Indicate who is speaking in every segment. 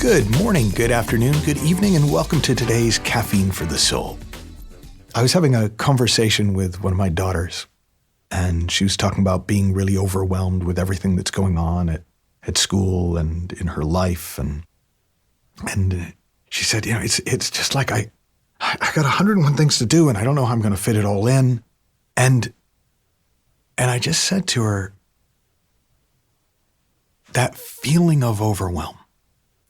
Speaker 1: Good morning, good afternoon, good evening, and welcome to today's Caffeine for the Soul. I was having a conversation with one of my daughters, and she was talking about being really overwhelmed with everything that's going on at school and in her life. And she said, it's just like I got 101 things to do, and I don't know how I'm going to fit it all in. And I just said to her, that feeling of overwhelm,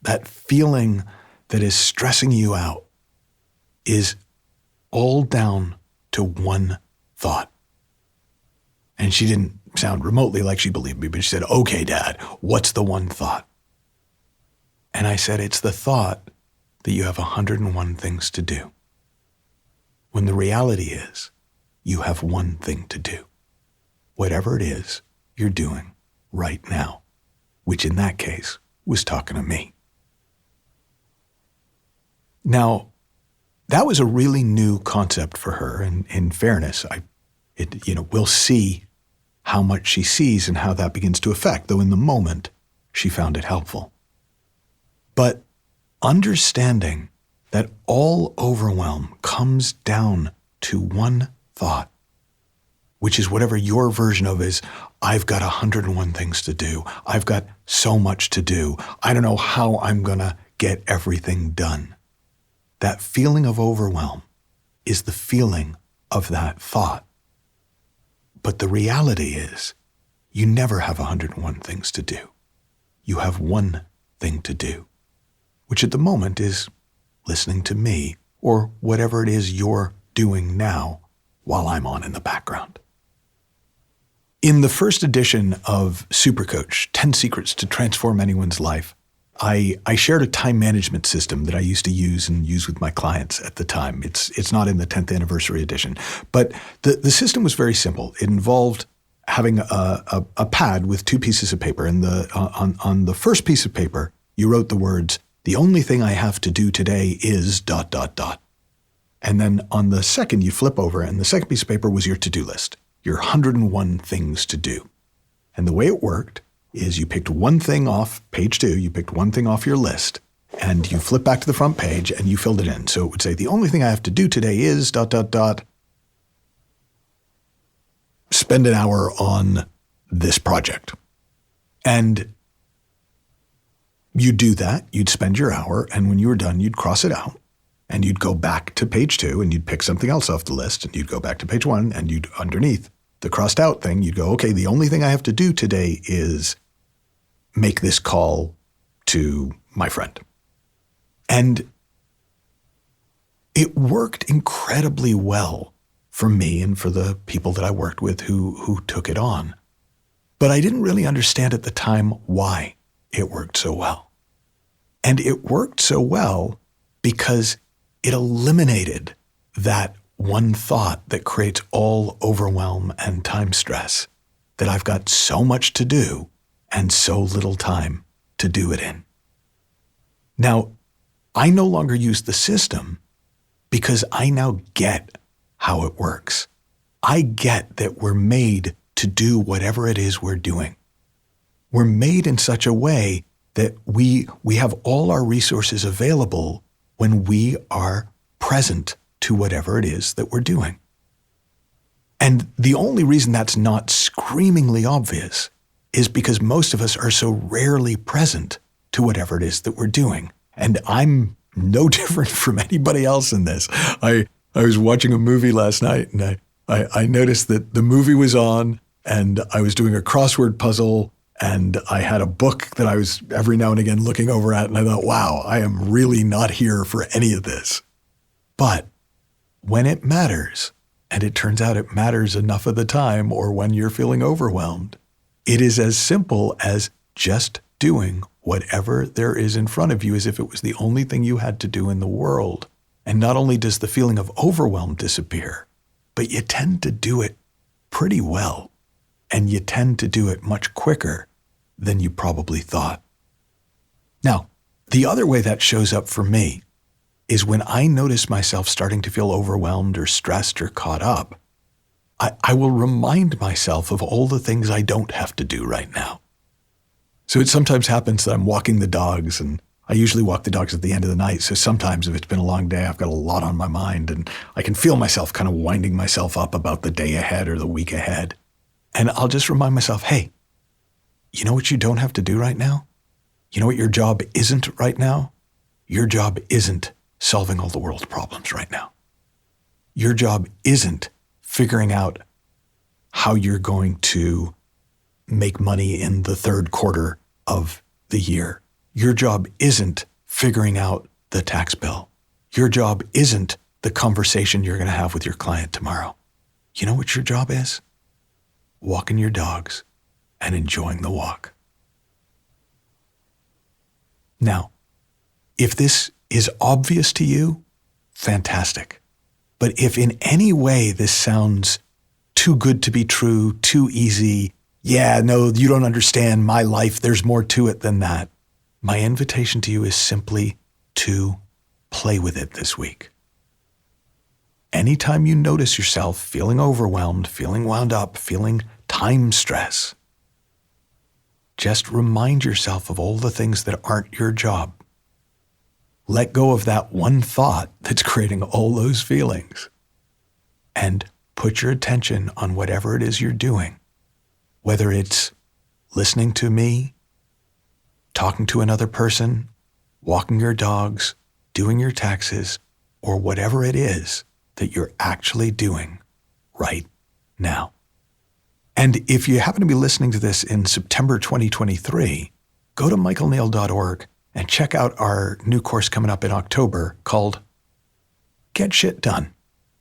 Speaker 1: that feeling that is stressing you out is all down to one thought. And she didn't sound remotely like she believed me, but she said, "Okay, Dad, what's the one thought?" And I said, it's the thought that you have 101 things to do. When the reality is, you have one thing to do. Whatever it is you're doing right now, which in that case was talking to me. Now, that was a really new concept for her, and in fairness, we'll see how much she sees and how that begins to affect, though in the moment, she found it helpful. But understanding that all overwhelm comes down to one thought, which is whatever your version of is, I've got 101 things to do. I've got so much to do. I don't know how I'm going to get everything done. That feeling of overwhelm is the feeling of that thought. But the reality is, you never have 101 things to do. You have one thing to do, which at the moment is listening to me or whatever it is you're doing now while I'm on in the background. In the first edition of Supercoach, 10 Secrets to Transform Anyone's Life, I shared a time management system that I used to use with my clients at the time. It's not in the 10th anniversary edition, but the system was very simple. It involved having a pad with two pieces of paper, and on the first piece of paper, you wrote the words, "The only thing I have to do today is ... And then on the second, you flip over, and the second piece of paper was your to-do list, your 101 things to do. And the way it worked is you picked one thing off page 2, you picked one thing off your list, and you flip back to the front page and you filled it in. So it would say, the only thing I have to do today is ... spend an hour on this project. And you'd do that, you'd spend your hour, and when you were done, you'd cross it out, and you'd go back to page 2, and you'd pick something else off the list, and you'd go back to page 1, and you'd, underneath the crossed out thing, you'd go, okay, the only thing I have to do today is make this call to my friend. And it worked incredibly well for me and for the people that I worked with who took it on. But I didn't really understand at the time why it worked so well. And it worked so well because it eliminated that one thought that creates all overwhelm and time stress, that I've got so much to do and so little time to do it in. Now, I no longer use the system because I now get how it works. I get that we're made to do whatever it is we're doing. We're made in such a way that we have all our resources available when we are present to whatever it is that we're doing. And the only reason that's not screamingly obvious is because most of us are so rarely present to whatever it is that we're doing. And I'm no different from anybody else in this. I was watching a movie last night, and I noticed that the movie was on, and I was doing a crossword puzzle, and I had a book that I was every now and again looking over at, and I thought, wow, I am really not here for any of this. But when it matters, and it turns out it matters enough of the time, or when you're feeling overwhelmed, it is as simple as just doing whatever there is in front of you as if it was the only thing you had to do in the world. And not only does the feeling of overwhelm disappear, but you tend to do it pretty well. And you tend to do it much quicker than you probably thought. Now, the other way that shows up for me is when I notice myself starting to feel overwhelmed or stressed or caught up, I will remind myself of all the things I don't have to do right now. So it sometimes happens that I'm walking the dogs and I usually walk the dogs at the end of the night, so sometimes if it's been a long day, I've got a lot on my mind, and I can feel myself kind of winding myself up about the day ahead or the week ahead. And I'll just remind myself, hey, you know what you don't have to do right now? You know what your job isn't right now? Your job isn't solving all the world's problems right now. Your job isn't figuring out how you're going to make money in the third quarter of the year. Your job isn't figuring out the tax bill. Your job isn't the conversation you're going to have with your client tomorrow. You know what your job is? Walking your dogs and enjoying the walk. Now, if this is obvious to you, fantastic. But if in any way this sounds too good to be true, too easy, yeah, no, you don't understand my life, there's more to it than that, my invitation to you is simply to play with it this week. Anytime you notice yourself feeling overwhelmed, feeling wound up, feeling time stress, just remind yourself of all the things that aren't your job. Let go of that one thought that's creating all those feelings and put your attention on whatever it is you're doing, whether it's listening to me, talking to another person, walking your dogs, doing your taxes, or whatever it is that you're actually doing right now. And if you happen to be listening to this in September 2023, go to michaelneill.org and check out our new course coming up in October called Get Shit Done.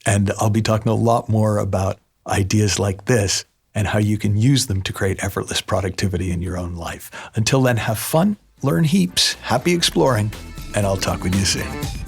Speaker 1: And I'll be talking a lot more about ideas like this and how you can use them to create effortless productivity in your own life. Until then, have fun, learn heaps, happy exploring, and I'll talk with you soon.